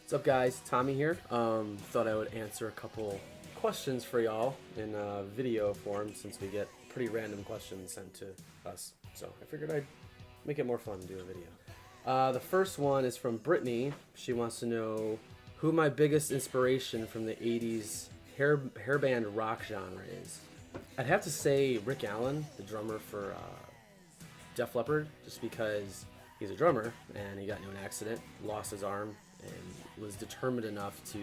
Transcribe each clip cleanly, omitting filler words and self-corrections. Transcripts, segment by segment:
What's up, guys? Tommy here. Thought I would answer a couple questions for y'all in video form since we get pretty random questions sent to us. So I figured I'd make it more fun to do a video. The first one is from Brittany. She wants to know who my biggest inspiration from the 80s hairband rock genre is. I'd have to say Rick Allen, the drummer for Def Leppard, just because he's a drummer and he got into an accident, lost his arm, and was determined enough to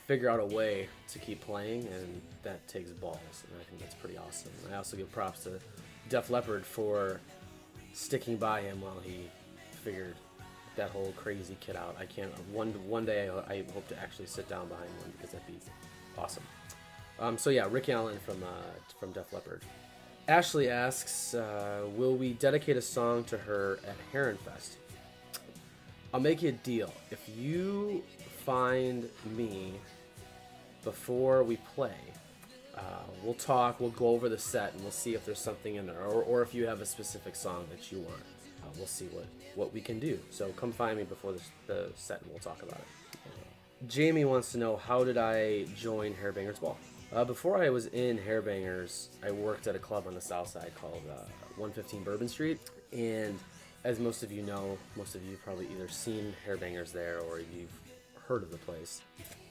figure out a way to keep playing, and that takes balls, and I think that's pretty awesome. I also give props to Def Leppard for sticking by him while he figured that whole crazy kid out. I can't. One day I hope to actually sit down behind one because that'd be awesome. So yeah, Rick Allen from Def Leppard. Ashley asks, will we dedicate a song to her at Heron Fest? I'll make you a deal. If you find me before we play, we'll talk, we'll go over the set, and we'll see if there's something in there, or if you have a specific song that you want. We'll see what we can do. So come find me before the set, and we'll talk about it. Jamie wants to know, how did I join Hairbangers Ball? Before I was in Hairbangers, I worked at a club on the south side called 115 Bourbon Street, and as most of you know, most of you probably either seen Hairbangers there or you've heard of the place.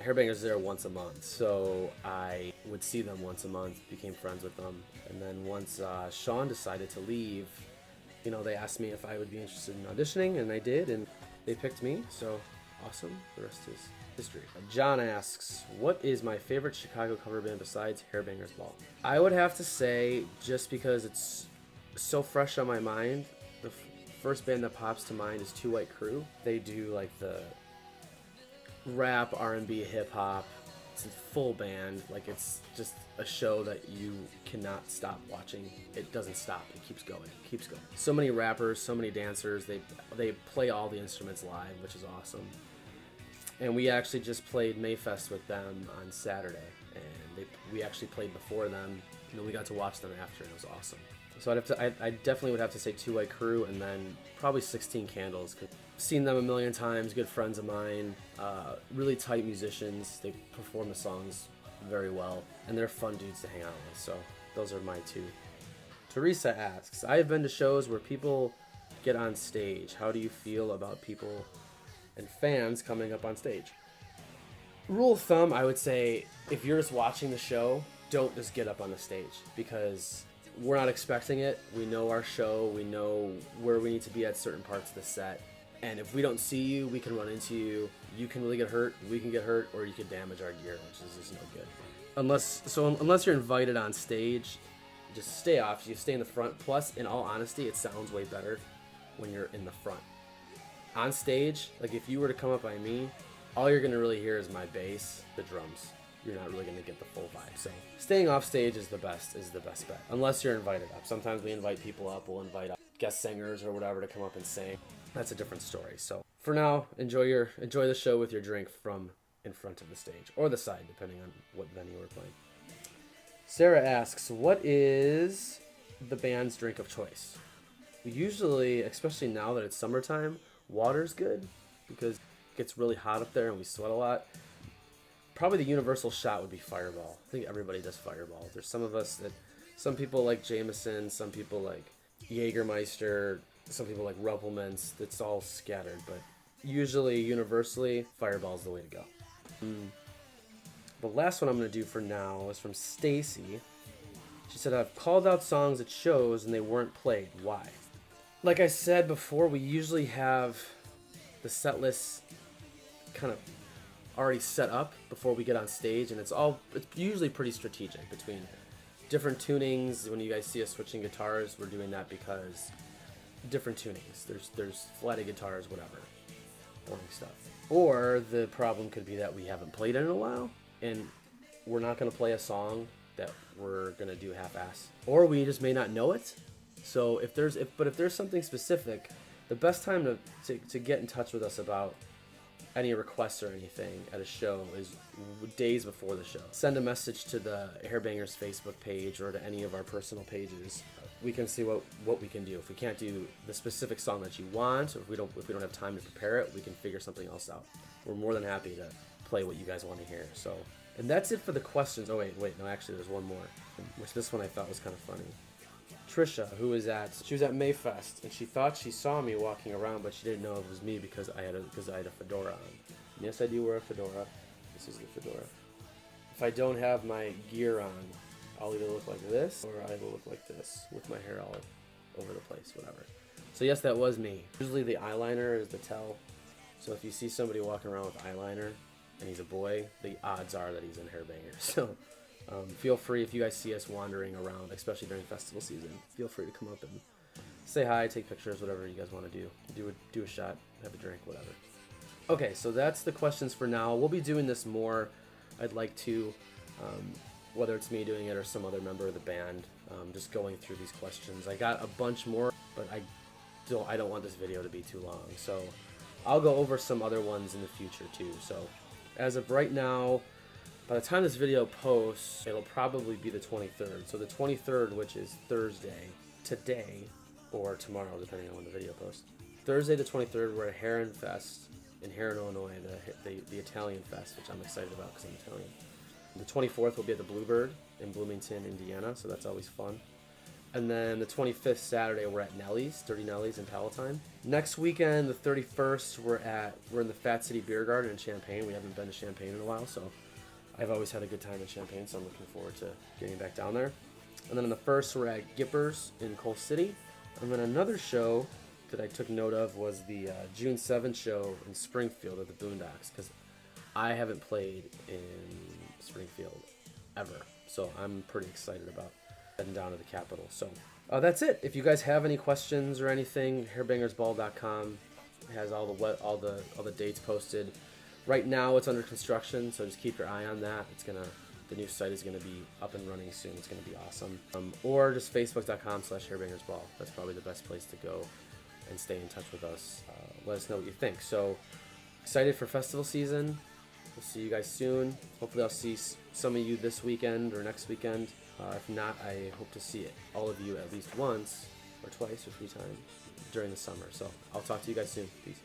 Hairbangers is there once a month, so I would see them once a month, became friends with them, and then once Sean decided to leave, you know, they asked me if I would be interested in auditioning, and I did, and they picked me, so awesome. The rest is history. John asks, what is my favorite Chicago cover band besides Hairbangers Ball? I would have to say, just because it's so fresh on my mind, the first band that pops to mind is Two White Crew. They do like the rap, R&B, hip-hop. It's a full band. Like, it's just a show that you cannot stop watching. It doesn't stop. It keeps going. It keeps going. So many rappers, so many dancers. They play all the instruments live, which is awesome. And we actually just played Mayfest with them on Saturday, and we actually played before them, and then we got to watch them after, and it was awesome. So I definitely would have to say Two White Crew, and then probably 16 Candles. Cause I've seen them a million times, good friends of mine, really tight musicians. They perform the songs very well, and they're fun dudes to hang out with. So those are my two. Teresa asks, I have been to shows where people get on stage. How do you feel about people and fans coming up on stage? Rule of thumb, I would say, if you're just watching the show, don't just get up on the stage, because we're not expecting it. We know our show. We know where we need to be at certain parts of the set. And if we don't see you, we can run into you. You can really get hurt. We can get hurt, or you could damage our gear, which is just no good. Unless you're invited on stage, just stay off. You stay in the front. Plus, in all honesty, it sounds way better when you're in the front. On stage, like if you were to come up by me, all you're gonna really hear is my bass, the drums. You're not really going to get the full vibe. So staying off stage is the best bet, unless you're invited up. Sometimes we invite people up. We'll invite guest singers or whatever to come up and sing. That's a different story. So for now, enjoy the show with your drink from in front of the stage or the side, depending on what venue we're playing. Sarah asks, what is the band's drink of choice? Usually, especially now that it's summertime, water's good because it gets really hot up there and we sweat a lot. Probably the universal shot would be Fireball. I think everybody does Fireball. There's some people like Jameson, some people like Jägermeister, some people like Rumpelmans. It's all scattered, but usually, universally, Fireball's the way to go. The last one I'm going to do for now is from Stacy. She said, I've called out songs at shows and they weren't played. Why? Like I said before, we usually have the set list kind of already set up before we get on stage, and it's usually pretty strategic between different tunings. When you guys see us switching guitars, we're doing that because different tunings. There's flatted guitars, whatever, boring stuff. Or the problem could be that we haven't played in a while, and we're not going to play a song that we're going to do half-ass, or we just may not know it. So if there's something specific, the best time to get in touch with us about any requests or anything at a show is days before the show. Send a message to the Hairbangers Facebook page or to any of our personal pages. we can see what we can do. If we can't do the specific song that you want, or if we don't have time to prepare it, we can figure something else out. We're more than happy to play what you guys want to hear. So, and that's it for the questions. Oh wait, no, actually there's one more, which this one I thought was kind of funny. Trisha, she was at Mayfest, and she thought she saw me walking around, but she didn't know it was me because I had a fedora on. And yes, I do wear a fedora. This is the fedora. If I don't have my gear on, I'll either look like this, or I will look like this, with my hair all over the place, whatever. So yes, that was me. Usually the eyeliner is the tell. So if you see somebody walking around with eyeliner, and he's a boy, the odds are that he's in Hairbangers. So feel free, if you guys see us wandering around, especially during festival season, feel free to come up and say hi, take pictures, whatever you guys want to do. Do a shot, have a drink, whatever. Okay, so that's the questions for now. We'll be doing this more. I'd like to, whether it's me doing it or some other member of the band, just going through these questions. I got a bunch more, but I don't want this video to be too long. So I'll go over some other ones in the future too. So as of right now, by the time this video posts, it'll probably be the 23rd. So the 23rd, which is Thursday, today, or tomorrow, depending on when the video posts. Thursday the 23rd, we're at Heron Fest in Heron, Illinois, the Italian Fest, which I'm excited about because I'm Italian. The 24th will be at the Bluebird in Bloomington, Indiana, so that's always fun. And then the 25th, Saturday, we're at Nelly's, Dirty Nelly's in Palatine. Next weekend, the 31st, we're in the Fat City Beer Garden in Champaign. We haven't been to Champaign in a while, so I've always had a good time in Champaign, so I'm looking forward to getting back down there. And then on the 1st, we're at Gippers in Coal City. And then another show that I took note of was the June 7th show in Springfield at the Boondocks, because I haven't played in Springfield ever, so I'm pretty excited about heading down to the capital. So that's it. If you guys have any questions or anything, hairbangersball.com has all the dates posted. Right now it's under construction, so just keep your eye on that. The new site is gonna be up and running soon. It's gonna be awesome. Or just facebook.com/hairbangersball. That's probably the best place to go and stay in touch with us. Let us know what you think. So excited for festival season. We'll see you guys soon. Hopefully I'll see some of you this weekend or next weekend. If not, I hope to see all of you at least once or twice or 3 times during the summer. So I'll talk to you guys soon. Peace.